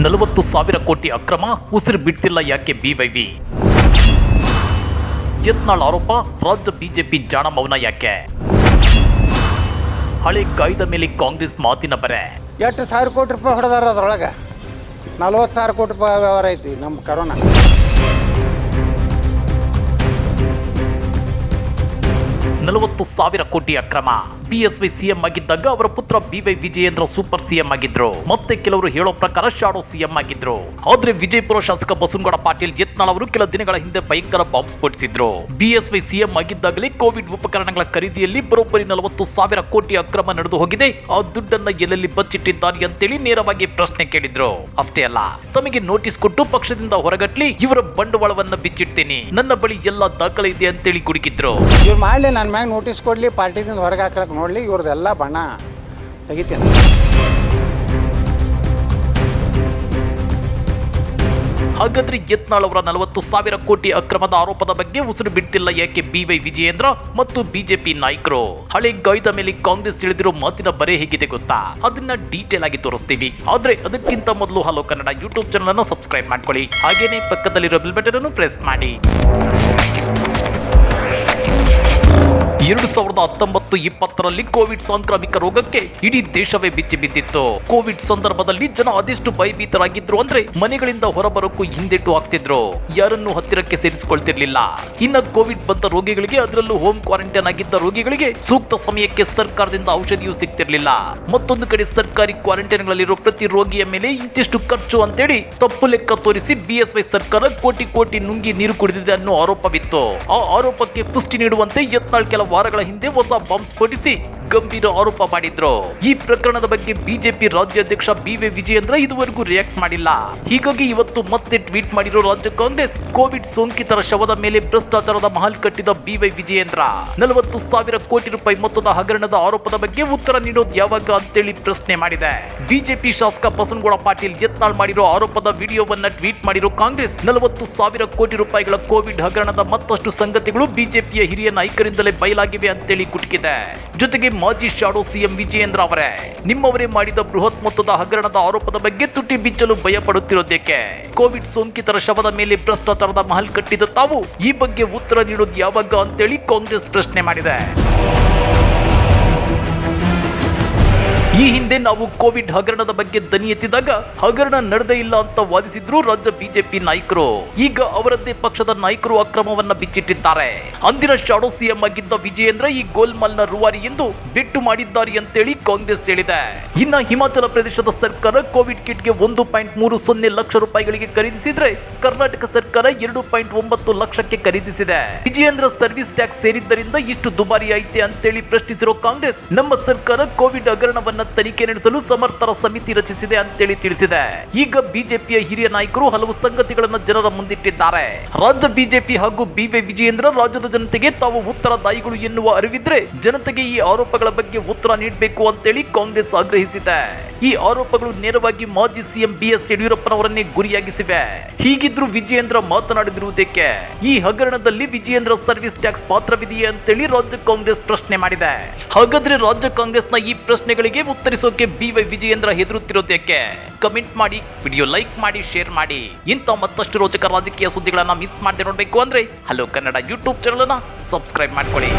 40,000 ಕೋಟಿ ಅಕ್ರಮ, ಉಸಿರು ಬಿಡ್ತಿಲ್ಲ ಯಾಕೆ ಬಿವೈವಿ? ಯತ್ನಾಳ್ ಆರೋಪ, ರಾಜ್ಯ ಬಿಜೆಪಿ ಜಾಣ ಮೌನ ಯಾಕೆ? ಹಳೆ ಕಾಯ್ದ ಮೇಲೆ ಕಾಂಗ್ರೆಸ್ ಮಾತಿನ ಬರೆ. ಎಷ್ಟು ಸಾವಿರ ಕೋಟಿ ರೂಪಾಯಿ ಹೊಡೆದಾರ, ಅದ್ರೊಳಗೆ 40,000 ಕೋಟಿ ರೂಪಾಯಿ ವ್ಯವಹಾರ ಐತಿ ನಮ್ಮ ಕರೋನಾ. 40,000 ಕೋಟಿ ಅಕ್ರಮ. ಬಿಎಸ್ವೈ ಸಿಎಂ ಆಗಿದ್ದಾಗ ಅವರ ಪುತ್ರ ಬಿವೈ ವಿಜಯೇಂದ್ರ ಸೂಪರ್ ಸಿಎಂ ಆಗಿದ್ರು. ಮತ್ತೆ ಕೆಲವರು ಹೇಳೋ ಪ್ರಕಾರ ಶಾಡೋ ಸಿಎಂ ಆಗಿದ್ರು. ಆದ್ರೆ ವಿಜಯಪುರ ಶಾಸಕ ಬಸನಗೌಡ ಪಾಟೀಲ್ ಯತ್ನಾಳ್ ಅವರು ಕೆಲ ದಿನಗಳ ಹಿಂದೆ ಭಯಂಕರ ಬಾಂಬ್ ಸ್ಫೋಟಿಸಿದ್ರು. ಬಿಎಸ್ವೈ ಸಿಎಂ ಆಗಿದ್ದಾಗಲೇ ಕೋವಿಡ್ ಉಪಕರಣಗಳ ಖರೀದಿಯಲ್ಲಿ ಬರೋಬ್ಬರಿ 40,000 ಕೋಟಿ ಅಕ್ರಮ ನಡೆದು ಹೋಗಿದೆ. ಆ ದುಡ್ಡನ್ನ ಎಲ್ಲೆಲ್ಲಿ ಬಚ್ಚಿಟ್ಟಿದ್ದಾರೆ ಅಂತೇಳಿ ನೇರವಾಗಿ ಪ್ರಶ್ನೆ ಕೇಳಿದ್ರು. ಅಷ್ಟೇ ಅಲ್ಲ, ತಮಗೆ ನೋಟಿಸ್ ಕೊಟ್ಟು ಪಕ್ಷದಿಂದ ಹೊರಗಟ್ಲಿ, ಇವರ ಬಂಡವಾಳವನ್ನ ಬಿಚ್ಚಿಡ್ತೀನಿ, ನನ್ನ ಬಳಿ ಎಲ್ಲ ದಾಖಲೆ ಇದೆ ಅಂತೇಳಿ ಗುಡುಕಿದ್ರು. ಇವ್ರು ಮಾಡಲಿ, ನನ್ನ ಮ್ಯಾಗ ನೋಟಿಸ್ ಕೊಡ್ಲಿ, ಪಾರ್ಟಿದಿಂದ ಹೊರಗೆ ಹಾಕಕ್ಕೆ ನೋಡ್ಲಿ, ಇವ್ರದ್ದೆಲ್ಲ ಬಣ್ಣ ತೆಗಿತೀನಿ. ಹಾಗಾದ್ರೆ ಯತ್ನಾಳ್ ಅವರ 40,000 ಕೋಟಿ ಅಕ್ರಮದ ಆರೋಪದ ಬಗ್ಗೆ ಉಸಿರು ಬಿಡ್ತಿಲ್ಲ ಯಾಕೆ ಬಿವೈ ವಿಜಯೇಂದ್ರ ಮತ್ತು ಬಿಜೆಪಿ ನಾಯಕರು? ಹಳೆ ಗಾಯದ ಮೇಲೆ ಕಾಂಗ್ರೆಸ್ ತಿಳಿದಿರೋ ಮಾತಿನ ಬರೆ ಹೇಗಿದೆ ಗೊತ್ತಾ? ಅದನ್ನ ಡೀಟೇಲ್ ಆಗಿ ತೋರಿಸ್ತೀವಿ. ಆದ್ರೆ ಅದಕ್ಕಿಂತ ಮೊದಲು ಹಲೋ ಕನ್ನಡ ಯೂಟ್ಯೂಬ್ ಚಾನಲ್ ಅನ್ನು ಸಬ್ಸ್ಕ್ರೈಬ್ ಮಾಡ್ಕೊಳ್ಳಿ. ಹಾಗೇನೆ ಪಕ್ಕದಲ್ಲಿರೋ ಬೆಲ್ ಬಟನ್ ಅನ್ನು ಪ್ರೆಸ್ ಮಾಡಿ. 2019-20 ಕೋವಿಡ್ ಸಾಂಕ್ರಾಮಿಕ ರೋಗಕ್ಕೆ ಇಡೀ ದೇಶವೇ ಬಿಚ್ಚಿ ಬಿದ್ದಿತ್ತು. ಕೋವಿಡ್ ಸಂದರ್ಭದಲ್ಲಿ ಜನ ಅದೆಷ್ಟು ಭಯಭೀತರಾಗಿದ್ರು ಅಂದ್ರೆ ಮನೆಗಳಿಂದ ಹೊರಬರೋಕ್ಕೂ ಹಿಂದೆಟ್ಟು ಹಾಕ್ತಿದ್ರು. ಯಾರನ್ನು ಹತ್ತಿರಕ್ಕೆ ಸೇರಿಸಿಕೊಳ್ತಿರ್ಲಿಲ್ಲ. ಇನ್ನ ಕೋವಿಡ್ ಬಂದ ರೋಗಿಗಳಿಗೆ, ಅದರಲ್ಲೂ ಹೋಮ್ ಕ್ವಾರಂಟೈನ್ ಆಗಿದ್ದ ರೋಗಿಗಳಿಗೆ ಸೂಕ್ತ ಸಮಯಕ್ಕೆ ಸರ್ಕಾರದಿಂದ ಔಷಧಿಯೂ ಸಿಗ್ತಿರ್ಲಿಲ್ಲ. ಮತ್ತೊಂದು ಕಡೆ ಸರ್ಕಾರಿ ಕ್ವಾರಂಟೈನ್ಗಳಲ್ಲಿರೋ ಪ್ರತಿ ರೋಗಿಯ ಮೇಲೆ ಇಂತಿಷ್ಟು ಖರ್ಚು ಅಂತೇಳಿ ತಪ್ಪು ಲೆಕ್ಕ ತೋರಿಸಿ ಬಿಎಸ್ವೈ ಸರ್ಕಾರ ಕೋಟಿ ಕೋಟಿ ನುಂಗಿ ನೀರು ಕುಡಿದಿದೆ ಅನ್ನೋ ಆರೋಪವಿತ್ತು. ಆ ಆರೋಪಕ್ಕೆ ಪುಷ್ಟಿ ನೀಡುವಂತೆ ಯತ್ನಾಳ್ ಕೆಲ ವಾರಗಳ ಹಿಂದೆ ಹೊಸ ಬಾಂಬ್ ಸ್ಫೋಟಿಸಿ ಗಂಭೀರ ಆರೋಪ ಮಾಡಿದ್ರು. ಈ ಪ್ರಕರಣದ ಬಗ್ಗೆ ಬಿಜೆಪಿ ರಾಜ್ಯಾಧ್ಯಕ್ಷ ಬಿವೈ ವಿಜಯೇಂದ್ರ ಇದುವರೆಗೂ ರಿಯಾಕ್ಟ್ ಮಾಡಿಲ್ಲ. ಹೀಗಾಗಿ ಇವತ್ತು ಮತ್ತೆ ಟ್ವೀಟ್ ಮಾಡಿರೋ ರಾಜ್ಯ ಕಾಂಗ್ರೆಸ್, ಕೋವಿಡ್ ಸೋಂಕಿತರ ಶವದ ಮೇಲೆ ಭ್ರಷ್ಟಾಚಾರದ ಮಹಲ್ ಕಟ್ಟಿದ ಬಿವೈ ವಿಜಯೇಂದ್ರ 40,000 ಕೋಟಿ ರೂಪಾಯಿ ಮೊತ್ತದ ಹಗರಣದ ಆರೋಪದ ಬಗ್ಗೆ ಉತ್ತರ ನೀಡೋದು ಯಾವಾಗ ಅಂತೇಳಿ ಪ್ರಶ್ನೆ ಮಾಡಿದೆ. ಬಿಜೆಪಿ ಶಾಸಕ ಬಸನಗೌಡ ಪಾಟೀಲ್ ಯತ್ನಾಳ್ ಮಾಡಿರೋ ಆರೋಪದ ವಿಡಿಯೋವನ್ನ ಟ್ವೀಟ್ ಮಾಡಿರೋ ಕಾಂಗ್ರೆಸ್, 40,000 ಕೋಟಿ ರೂಪಾಯಿಗಳ ಕೋವಿಡ್ ಹಗರಣದ ಮತ್ತಷ್ಟು ಸಂಗತಿಗಳು ಬಿಜೆಪಿಯ ಹಿರಿಯ ನಾಯಕರಿಂದಲೇ ಬಯಲಾಗಿವೆ ಅಂತೇಳಿ ಕುಟುಕಿದೆ. ಜೊತೆಗೆ ಮಾಜಿ ಶಾಡೋ ಸಿಎಂ ವಿಜಯೇಂದ್ರ ಅವರೇ, ನಿಮ್ಮವರೇ ಮಾಡಿದ ಬೃಹತ್ ಮೊತ್ತದ ಹಗರಣದ ಆರೋಪದ ಬಗ್ಗೆ ತುಟಿ ಬಿಚ್ಚಲು ಭಯ ಪಡುತ್ತಿರೋದಕ್ಕೆ? ಕೋವಿಡ್ ಸೋಂಕಿತರ ಶವದ ಮೇಲೆ ಭ್ರಷ್ಟಾಚಾರದ ಮಹಲ್ ಕಟ್ಟಿದ ತಾವು ಈ ಬಗ್ಗೆ ಉತ್ತರ ನೀಡೋದು ಯಾವಾಗ ಅಂತೇಳಿ ಕಾಂಗ್ರೆಸ್ ಪ್ರಶ್ನೆ ಮಾಡಿದೆ. ಈ ಹಿಂದೆ ನಾವು ಕೋವಿಡ್ ಹಗರಣದ ಬಗ್ಗೆ ದನಿ ಎತ್ತಿದಾಗ ಹಗರಣ ನಡೆದೇ ಇಲ್ಲ ಅಂತ ವಾದಿಸಿದ್ರು ರಾಜ್ಯ ಬಿಜೆಪಿ ನಾಯಕರು. ಈಗ ಅವರದ್ದೇ ಪಕ್ಷದ ನಾಯಕರು ಅಕ್ರಮವನ್ನ ಬಿಚ್ಚಿಟ್ಟಿದ್ದಾರೆ. ಅಂದಿನ ಶಾಡೋ ಸಿಎಂ ಆಗಿದ್ದ ವಿಜಯೇಂದ್ರ ಈ ಗೋಲ್ಮಾಲ್ನ ರೂವಾರಿ ಎಂದು ಬಿಟ್ಟು ಮಾಡಿದ್ದಾರೆ ಅಂತೇಳಿ ಕಾಂಗ್ರೆಸ್ ಹೇಳಿದೆ. ಇನ್ನ ಹಿಮಾಚಲ ಪ್ರದೇಶದ ಸರ್ಕಾರ ಕೋವಿಡ್ ಕಿಟ್ಗೆ 1.30 ಲಕ್ಷ ರೂಪಾಯಿಗಳಿಗೆ ಖರೀದಿಸಿದ್ರೆ ಕರ್ನಾಟಕ ಸರ್ಕಾರ 2.9 ಲಕ್ಷಕ್ಕೆ ಖರೀದಿಸಿದೆ. ವಿಜಯೇಂದ್ರ ಸರ್ವಿಸ್ ಟ್ಯಾಕ್ಸ್ ಸೇರಿದ್ದರಿಂದ ಇಷ್ಟು ದುಬಾರಿ ಐತೆ ಅಂತೇಳಿ ಪ್ರಶ್ನಿಸಿರೋ ಕಾಂಗ್ರೆಸ್, ನಮ್ಮ ಸರ್ಕಾರ ಕೋವಿಡ್ ಹಗರಣವನ್ನ ತನಿಖೆ ನಡೆಸಲು ಸಮರ್ಥರ ಸಮಿತಿ ರಚಿಸಿದೆ ಅಂತೇಳಿ ತಿಳಿಸಿದೆ. ಈಗ ಬಿಜೆಪಿಯ ಹಿರಿಯ ನಾಯಕರು ಹಲವು ಸಂಗತಿಗಳನ್ನು ಜನರ ಮುಂದಿಟ್ಟಿದ್ದಾರೆ. ರಾಜ್ಯ ಬಿಜೆಪಿ ಹಾಗೂ ಬಿವೈ ವಿಜಯೇಂದ್ರ ರಾಜ್ಯದ ಜನತೆಗೆ ತಾವು ಉತ್ತರದಾಯಿಗಳು ಎನ್ನುವ ಅರಿವಿದ್ರೆ ಜನತೆಗೆ ಈ ಆರೋಪಗಳ ಬಗ್ಗೆ ಉತ್ತರ ನೀಡಬೇಕು ಅಂತೇಳಿ ಕಾಂಗ್ರೆಸ್ ಆಗ್ರಹಿಸಿದೆ. ಈ ಆರೋಪಗಳು ನೇರವಾಗಿ ಮಾಜಿ ಸಿಎಂ ಬಿಎಸ್ ಯಡಿಯೂರಪ್ಪನವರನ್ನೇ ಗುರಿಯಾಗಿಸಿವೆ. ಹೀಗಿದ್ರು ವಿಜಯೇಂದ್ರ ಮಾತನಾಡಿದಿರುವುದಕ್ಕೆ? ಈ ಹಗರಣದಲ್ಲಿ ವಿಜಯೇಂದ್ರ ಸರ್ವಿಸ್ ಟ್ಯಾಕ್ಸ್ ಪಾತ್ರವಿದೆಯೇ ಅಂತೇಳಿ ರಾಜ್ಯ ಕಾಂಗ್ರೆಸ್ ಪ್ರಶ್ನೆ ಮಾಡಿದೆ. ಹಾಗಾದ್ರೆ ರಾಜ್ಯ ಕಾಂಗ್ರೆಸ್ನ ಈ ಪ್ರಶ್ನೆಗಳಿಗೆ ಉತ್ತರಿಸೋಕೆ ಬಿವೈ ವಿಜಯೇಂದ್ರ ಹೆದರುತ್ತಿರೋದಕ್ಕೆ? ಕಮೆಂಟ್ ಮಾಡಿ, ವಿಡಿಯೋ ಲೈಕ್ ಮಾಡಿ, ಶೇರ್ ಮಾಡಿ. ಇಂಥ ಮತ್ತಷ್ಟು ರೋಚಕ ರಾಜಕೀಯ ಸುದ್ದಿಗಳನ್ನ ಮಿಸ್ ಮಾಡದೆ ನೋಡಬೇಕು ಅಂದ್ರೆ ಹಲೋ ಕನ್ನಡ ಯೂಟ್ಯೂಬ್ ಚಾನಲ್ ಅನ್ನ ಸಬ್ಸ್ಕ್ರೈಬ್ ಮಾಡ್ಕೊಳ್ಳಿ.